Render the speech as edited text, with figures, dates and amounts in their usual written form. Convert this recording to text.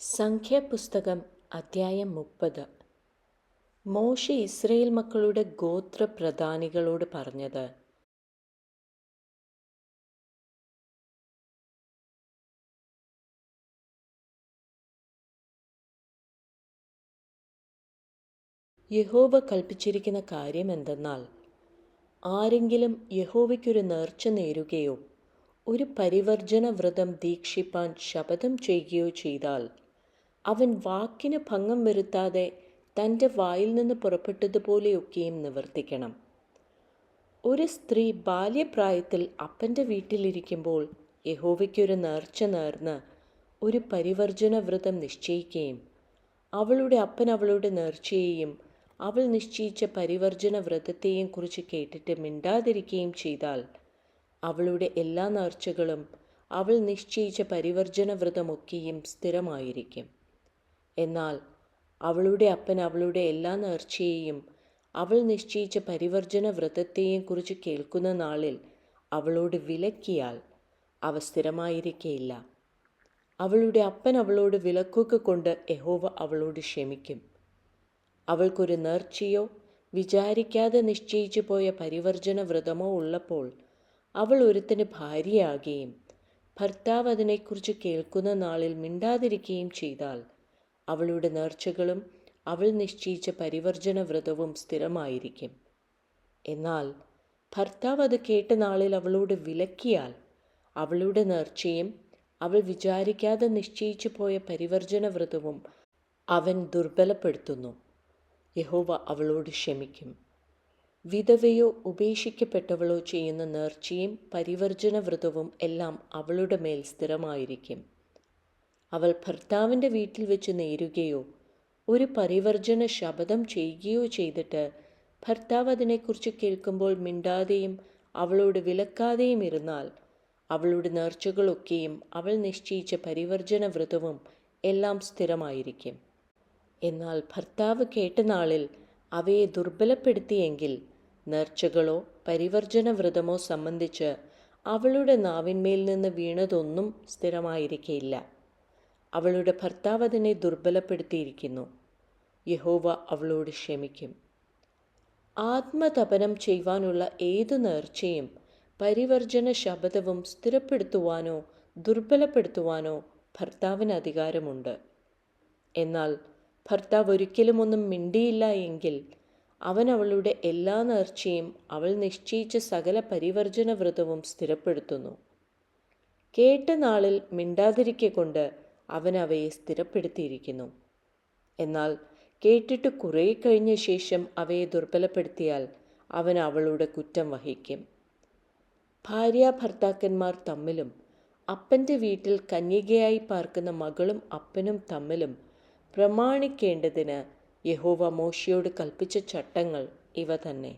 സംഖ്യാപുസ്തകം അദ്ധ്യായം 30. മോശെ ഇസ്രായേൽ മക്കളുടെ ഗോത്രപ്രധാനികളോട് പറഞ്ഞത്: യഹോവ കൽപ്പിച്ചിരിക്കുന്ന കാര്യം എന്തെന്നാൽ, ആരെങ്കിലും യഹോവയ്ക്കൊരു നേർച്ച നേരുകയോ ഒരു പരിവർജന വ്രതം ദീക്ഷിപ്പാൻ ശപഥം ചെയ്യുകയോ ചെയ്താൽ, അവൻ വാക്കിന് ഭംഗം വരുത്താതെ തൻ്റെ വായിൽ നിന്ന് പുറപ്പെട്ടതുപോലെയൊക്കെയും നിവർത്തിക്കണം. ഒരു സ്ത്രീ ബാല്യപ്രായത്തിൽ അപ്പൻ്റെ വീട്ടിലിരിക്കുമ്പോൾ യഹോവയ്ക്കൊരു നേർച്ച നേർന്ന് ഒരു പരിവർജന വ്രതം നിശ്ചയിക്കുകയും അവളുടെ അപ്പൻ അവളുടെ നേർച്ചയെയും അവൾ നിശ്ചയിച്ച പരിവർജന വ്രതത്തെയും കുറിച്ച് കേട്ടിട്ട് മിണ്ടാതിരിക്കുകയും ചെയ്താൽ, അവളുടെ എല്ലാ നേർച്ചകളും അവൾ നിശ്ചയിച്ച പരിവർജന വ്രതമൊക്കെയും സ്ഥിരമായിരിക്കും. എന്നാൽ അവളുടെ അപ്പൻ അവളുടെ എല്ലാ നേർച്ചയെയും അവൾ നിശ്ചയിച്ച പരിവർജന വ്രതത്തെയും കുറിച്ച് കേൾക്കുന്ന നാളിൽ അവളോട് വിലക്കിയാൽ അവ സ്ഥിരമായിരിക്കയില്ല. അവളുടെ അപ്പൻ അവളോട് വിലക്കുക കൊണ്ട് യഹോവ അവളോട് ക്ഷമിക്കും. അവൾക്കൊരു നേർച്ചയോ വിചാരിക്കാതെ നിശ്ചയിച്ചു പോയ പരിവർജന വ്രതമോ ഉള്ളപ്പോൾ അവൾ ഒരുത്തന് ഭാര്യയാകുകയും ഭർത്താവ് അതിനെക്കുറിച്ച് കേൾക്കുന്ന നാളിൽ മിണ്ടാതിരിക്കുകയും ചെയ്താൽ, അവളുടെ നേർച്ചകളും അവൾ നിശ്ചയിച്ച പരിവർജന വ്രതവും സ്ഥിരമായിരിക്കും. എന്നാൽ ഭർത്താവ് അത് കേട്ട നാളിൽ അവളോട് വിലക്കിയാൽ അവളുടെ നേർച്ചയും അവൾ വിചാരിക്കാതെ നിശ്ചയിച്ചു പോയ പരിവർജന വ്രതവും അവൻ ദുർബലപ്പെടുത്തുന്നു. യഹോവ അവളോട് ക്ഷമിക്കും. വിധവയോ ഉപേക്ഷിക്കപ്പെട്ടവളോ ചെയ്യുന്ന നേർച്ചയും പരിവർജന വ്രതവും എല്ലാം അവളുടെ മേൽ സ്ഥിരമായിരിക്കും. അവൾ ഭർത്താവിൻ്റെ വീട്ടിൽ വെച്ച് നേരുകയോ ഒരു പരിവർജന ശപഥം ചെയ്യുകയോ ചെയ്തിട്ട് ഭർത്താവ് അതിനെക്കുറിച്ച് കേൾക്കുമ്പോൾ മിണ്ടാതെയും അവളോട് വിലക്കാതെയും ഇരുന്നാൽ, അവളുടെ നേർച്ചകളൊക്കെയും അവൾ നിശ്ചയിച്ച പരിവർജന വ്രതവും എല്ലാം സ്ഥിരമായിരിക്കും. എന്നാൽ ഭർത്താവ് കേട്ട നാളിൽ അവയെ ദുർബലപ്പെടുത്തിയെങ്കിൽ, നേർച്ചകളോ പരിവർജന വ്രതമോ സംബന്ധിച്ച് അവളുടെ നാവിന്മേൽ നിന്ന് വീണതൊന്നും സ്ഥിരമായിരിക്കയില്ല. അവളുടെ ഭർത്താവ് അതിനെ ദുർബലപ്പെടുത്തിയിരിക്കുന്നു. യഹോവ അവളോട് ക്ഷമിക്കും. ആത്മതപനം ചെയ്യുവാനുള്ള ഏതു നേർച്ചയും പരിവർജന ശപഥവും സ്ഥിരപ്പെടുത്തുവാനോ ദുർബലപ്പെടുത്തുവാനോ ഭർത്താവിന് അധികാരമുണ്ട്. എന്നാൽ ഭർത്താവ് ഒരിക്കലും ഒന്നും മിണ്ടിയില്ല എങ്കിൽ, അവൻ അവളുടെ എല്ലാ നേർച്ചയും അവൾ നിശ്ചയിച്ച സകല പരിവർജന വ്രതവും സ്ഥിരപ്പെടുത്തുന്നു. കേട്ട നാളിൽ മിണ്ടാതിരിക്കൊണ്ട് അവൻ അവയെ സ്ഥിരപ്പെടുത്തിയിരിക്കുന്നു. എന്നാൽ കേട്ടിട്ട് കുറേ കഴിഞ്ഞ ശേഷം അവയെ ദുർബലപ്പെടുത്തിയാൽ അവൻ അവളുടെ കുറ്റം വഹിക്കും. ഭാര്യാഭർത്താക്കന്മാർ തമ്മിലും അപ്പൻ്റെ വീട്ടിൽ കന്യകയായി പാർക്കുന്ന മകളും അപ്പനും തമ്മിലും പ്രമാണിക്കേണ്ടതിന് യഹോവ മോശെയോട് കൽപ്പിച്ച ചട്ടങ്ങൾ ഇവ തന്നെ.